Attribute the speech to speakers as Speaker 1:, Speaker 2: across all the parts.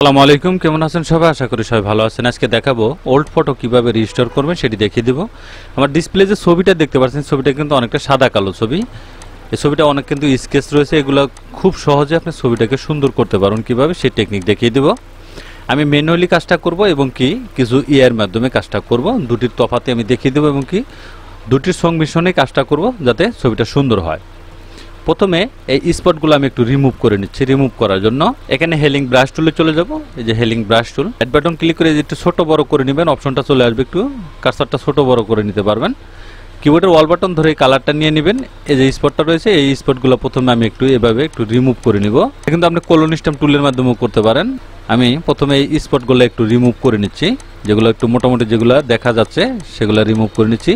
Speaker 1: আসসালামু আলাইকুম, কেমন আছেন সবাই? আশা করি সবাই ভালো আছেন। আজকে দেখাবো ওল্ড ফটো কিভাবে রিস্টোর করবেন সেটি দেখিয়ে দিব। আমার ডিসপ্লে যে ছবিটা দেখতে পাচ্ছেন, ছবিটা কিন্তু অনেকটা সাদা কালো ছবি। এই ছবিটা অনেক কিন্তু স্কেচ রয়েছে, এগুলো খুব সহজে আপনি ছবিটাকে সুন্দর করতে পারবেন কিভাবে সেই টেকনিক দেখিয়ে দিব। আমি ম্যানুয়ালি কাজটা করব এবং কি কিছু এর মাধ্যমে কাজটা করব। দুটির তফাতে আমি দেখিয়ে দেব এবং কি দুটির সংমিশ্রণে কাজটা করব যাতে ছবিটা সুন্দর হয়। প্রথমে এই স্পটগুলো আমি একটু রিমুভ করে নিচ্ছি। রিমুভ করার জন্য এখানে হেলিং ব্রাশ টুলে চলে যাব। এই যে healing brush tool, add button click করে একটু ছোট বড় করে নেবেন, অপশনটা চলে আসবে, একটু কার্সারটা ছোট বড় করে নিতে পারবেন। কিবোর্ডের ওয়াল বাটন ধরে কালারটা নিয়ে নেবেন। এই যে স্পটটা রয়েছে এই স্পটগুলো প্রথমে আমি একটু এভাবে একটু রিমুভ করে নিব। কিন্তু আপনি কলোন স্ট্যাম টুলের মাধ্যমেও করতে পারেন। আমি প্রথমে এই স্পটগুলো একটু রিমুভ করে নিচ্ছি, যেগুলো একটু মোটামুটি যেগুলো দেখা যাচ্ছে সেগুলো রিমুভ করে নিচ্ছি।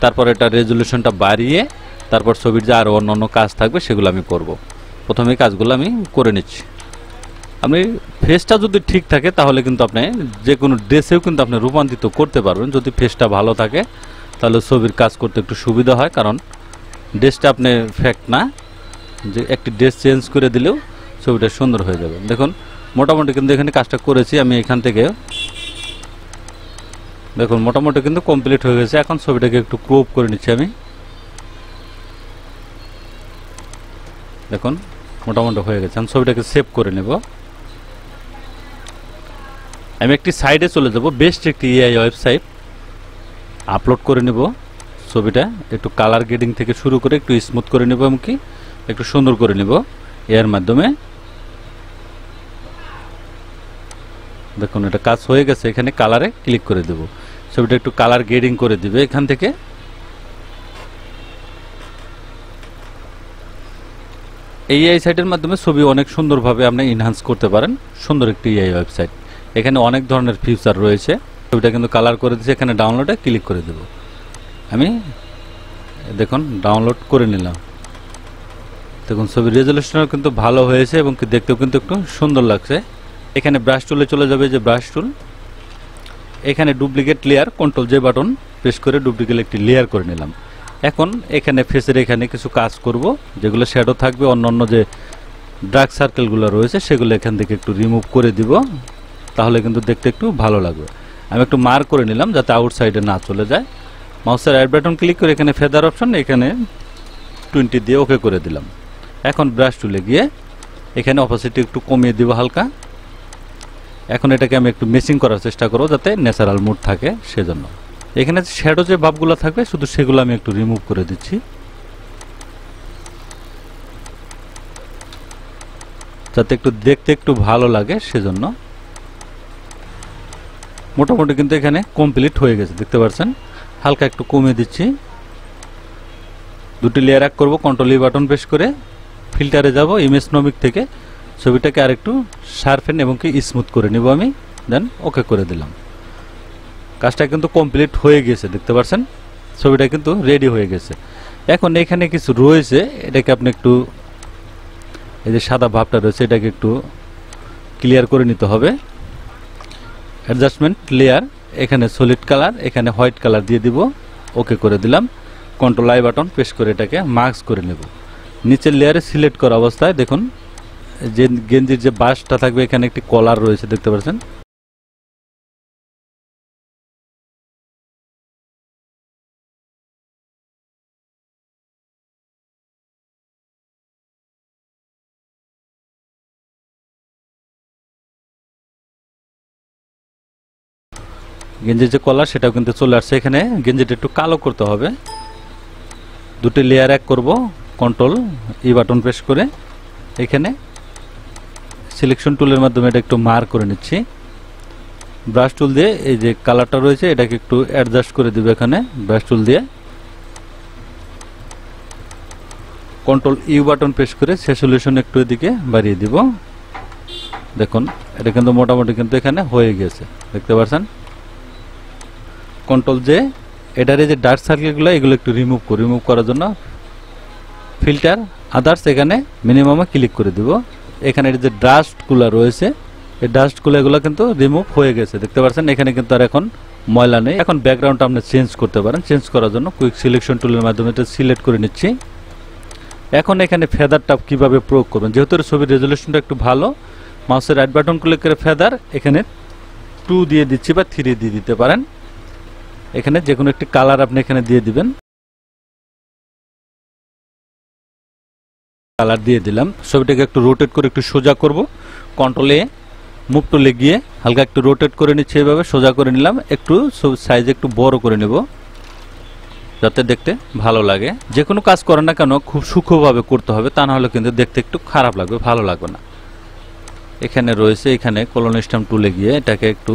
Speaker 1: তারপর এটা রেজলিউশনটা বাড়িয়ে তারপর ছবির যে আরও অন্য কাজ থাকবে সেগুলো আমি করব। প্রথমে এই কাজগুলো আমি করে নিচ্ছি। আপনি ফেসটা যদি ঠিক থাকে তাহলে কিন্তু আপনি যে কোনো ড্রেসেও কিন্তু আপনি রূপান্তরিত করতে পারবেন। যদি ফেসটা ভালো থাকে তাহলে ছবির কাজ করতে একটু সুবিধা হয়, কারণ ড্রেসটা আপনি ফ্যাক্ট না, যে একটি ড্রেস চেঞ্জ করে দিলেও ছবিটা সুন্দর হয়ে যাবে। দেখুন মোটামুটি কিন্তু এখানে কাজটা করেছি আমি। এখান থেকে দেখুন মোটামুটি কিন্তু কমপ্লিট হয়ে গেছে। এখন ছবিটাকে একটু ক্রপ করে নিচ্ছি আমি। দেখুন মোটামুটি হয়ে গেছে। আমি ছবিটাকে সেভ করে নেব। আমি একটি সাইডে চলে যাব, বেস্ট একটি এআই ওয়েবসাইট আপলোড করে নেব। ছবিটা একটু কালার গ্রেডিং থেকে শুরু করে একটু স্মুথ করে নেব এবং কি একটু সুন্দর করে নেব এর মাধ্যমে। দেখুন এটা কাজ হয়ে গেছে। এখানে কালারে ক্লিক করে দেব, ছবিটা একটু কালার গ্রেডিং করে দিবে। এখান থেকে এআই সাইটের মাধ্যমে ছবি অনেক সুন্দরভাবে আপনি এনহান্স করতে পারেন। সুন্দর একটি এআই ওয়েবসাইট, এখানে অনেক ধরনের ফিচার রয়েছে। ছবিটা কিন্তু কালার করে দিয়েছে, এখানে ডাউনলোডে ক্লিক করে দেব। আমি দেখুন ডাউনলোড করে নিলাম। দেখুন ছবির রেজলিউশনও কিন্তু ভালো হয়েছে এবং দেখতেও কিন্তু একটু সুন্দর লাগছে। এখানে ব্রাশ টুলে চলে যাবে, যে ব্রাশ টুল, এখানে duplicate layer, control J button press করে ডুপ্লিকেট একটি লেয়ার করে নিলাম। এখন এখানে ফেসের এখানে কিছু কাজ করব, যেগুলো শ্যাডো থাকবে, অন্যান্য যে ডার্ক সার্কেলগুলো রয়েছে সেগুলো এখান থেকে একটু রিমুভ করে দিব, তাহলে কিন্তু দেখতে একটু ভালো লাগবে। আমি একটু মার্ক করে নিলাম যাতে আউটসাইডে না চলে যায়। মাউসের রাইট বাটন ক্লিক করে এখানে ফেদার অপশন, এখানে 20 দিয়ে ওকে করে দিলাম। এখন ব্রাশ টুলে গিয়ে এখানে অপাসিটি একটু কমিয়ে দিব হালকা। এখন এটাকে আমি একটু মেসিং করার চেষ্টা করব যাতে ন্যাচারাল মুড থাকে, সেজন্য এখানে শ্যাডো যে ভাবগুলো থাকবে শুধু সেগুলো আমি একটু রিমুভ করে দিচ্ছি, যাতে একটু দেখতে একটু ভালো লাগে, সেজন্য। মোটামুটি কিন্তু এখানে কমপ্লিট হয়ে গেছে, দেখতে পাচ্ছেন। হালকা একটু কমিয়ে দিচ্ছি। দুটি লেয়ার এক করবো, কন্ট্রোল ই বাটন প্রেস করে ফিল্টারে যাব, ইমেজ নমিক থেকে ছবিটাকে আর একটু শার্পেন এবং কি স্মুথ করে নিব আমি। দেন ওকে করে দিলাম। কাজটা কিন্তু কমপ্লিট হয়ে গেছে, দেখতে পাচ্ছেন। ছবিটা কিন্তু রেডি হয়ে গেছে। এখন এখানে কিছু রয়েছে, এটাকে আপনি একটু, এই যে সাদা ভাবটা রয়েছে এটাকে একটু ক্লিয়ার করে নিতে হবে। অ্যাডজাস্টমেন্ট লেয়ার, এখানে সলিড কালার, এখানে হোয়াইট কালার দিয়ে দিব, ওকে করে দিলাম। কন্ট্রোল আই বাটন প্রেস করে এটাকে মার্কস করে নেব। নিচের লেয়ারে সিলেক্ট করা অবস্থায় দেখুন যে গেঞ্জির যে বাসটা থাকবে এখানে একটি কলার রয়েছে, দেখতে পাচ্ছেন। গেঞ্জির যে কলার সেটাও কিন্তু চলে আসছে। এখানে গেঞ্জিটা একটু কালো করতে হবে। দুটি লেয়ার এক করব, কন্ট্রোল ই বাটন প্রেস করে এখানে সিলেকশন টুলের মাধ্যমে এটা একটু মার্ক করে নিচ্ছি। ব্রাশ টুল দিয়ে এই যে কালারটা রয়েছে এটাকে একটু অ্যাডজাস্ট করে দিব। এখানে ব্রাশ টুল দিয়ে কন্ট্রোল ইউ বাটন প্রেস করে রেজোলিউশন একটু এদিকে বাড়িয়ে দিব। দেখুন এটা কিন্তু মোটামুটি কিন্তু এখানে হয়ে গেছে, দেখতে পাচ্ছেন। কন্ট্রোল জে, এটারে যে ডার্ক সার্কেলগুলো এগুলো একটু রিমুভ করার জন্য ফিল্টার আদার্স, এখানে মিনিমামে ক্লিক করে দিব। এখানে যে ডাস্টগুলো রয়েছে এই ডাস্টগুলো এগুলো কিন্তু রিমুভ হয়ে গেছে, দেখতে পাচ্ছেন। এখানে কিন্তু আর এখন ময়লা নেই। এখন ব্যাকগ্রাউন্ডটা আপনি চেঞ্জ করতে পারেন। চেঞ্জ করার জন্য কুইক সিলেকশন টুলের মাধ্যমে এটা সিলেক্ট করে নিচ্ছি। এখন এখানে ফেদারটা কিভাবে প্রয়োগ করবেন, যেহেতু ছবির রেজলিউশনটা একটু ভালো, মাউসের রাইট বাটন ক্লিক করে ফেদার এখানে 2 দিয়ে দিচ্ছি বা 3 দিয়ে দিতে পারেন। এখানে যে কোনো একটি কালার আপনি এখানে দিয়ে দিবেন। কালার দিয়ে দিলাম। ছবিটাকে একটু রোটেট করে একটু সোজা করব। কন্ট্রোল এ, মুভ টুলে গিয়ে হালকা একটু রোটেট করে নিচ্ছি, এইভাবে সোজা করে নিলাম। একটু সাইজ একটু বড় করে নেব যাতে দেখতে ভালো লাগে। যে কোনো কাজ করেন না কেন খুব সূক্ষ্মভাবে করতে হবে, তা না হলে কিন্তু দেখতে একটু খারাপ লাগবে, ভালো লাগবে না। এখানে রয়েছে, এখানে কলন স্ট্যাম্প টুলে গিয়ে এটাকে একটু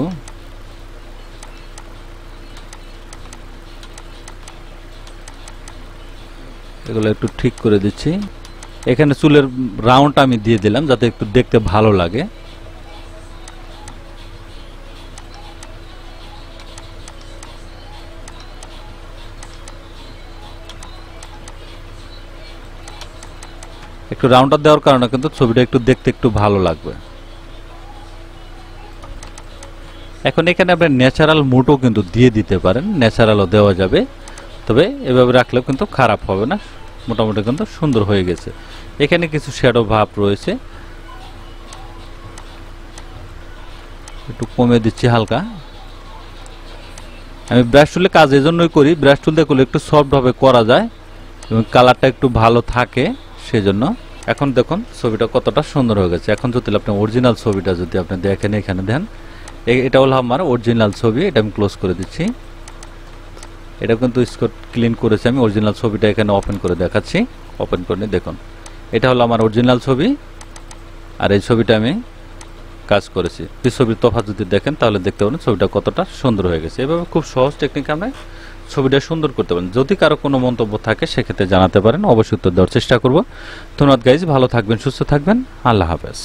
Speaker 1: এগুলো একটু ঠিক করে দিচ্ছি। এখানে চুলের রাউন্ড আমি দিয়ে দিলাম যাতে একটু দেখতে ভালো লাগে। একটু রাউন্ডার দেওয়ার কারণে কিন্তু ছবিটা একটু দেখতে একটু ভালো লাগবে। এখন এখানে আপনি ন্যাচারাল মুডও কিন্তু দিয়ে দিতে পারেন, ন্যাচারালও দেওয়া যাবে, তবে এভাবে রাখলেও কিন্তু খারাপ হবে না, মোটামুটি কিন্তু সুন্দর হয়ে গেছে। এখানে কিছু শ্যাডো ভাব রয়েছে, একটু কমে দিচ্ছি হালকা। আমি ব্রাশ টুলে কাজ এজন্যই করি, ব্রাশ টুল দিয়ে করলে একটু সফটভাবে করা যায় এবং কালারটা একটু ভালো থাকে সেজন্য। এখন দেখুন ছবিটা কতটা সুন্দর হয়ে গেছে। এখন যদি আপনি অরিজিনাল ছবিটা যদি আপনি দেখেন, এখানে দেন, এটা হলো আমার অরিজিনাল ছবি। এটা আমি ক্লোজ করে দিচ্ছি। এটা কিন্তু স্কট ক্লিন করেছি আমি। অরিজিনাল ছবিটা এখানে ওপেন করে দেখাচ্ছি। ওপেন করে নিয়ে দেখুন, এটা হলো আমার অরিজিনাল ছবি, আর এই ছবিটা আমি কাজ করেছি। এই ছবির তফাৎ যদি দেখেন তাহলে দেখতে পাবেন ছবিটা কতটা সুন্দর হয়ে গেছে। এভাবে খুব সহজ টেকনিক আমরা ছবিটা সুন্দর করতে পারেন। যদি কারো কোনো মন্তব্য থাকে সেক্ষেত্রে জানাতে পারেন, অবশ্যই উত্তর দেওয়ার চেষ্টা করব। ধন্যবাদ গাইজ, ভালো থাকবেন, সুস্থ থাকবেন, আল্লাহ হাফেজ।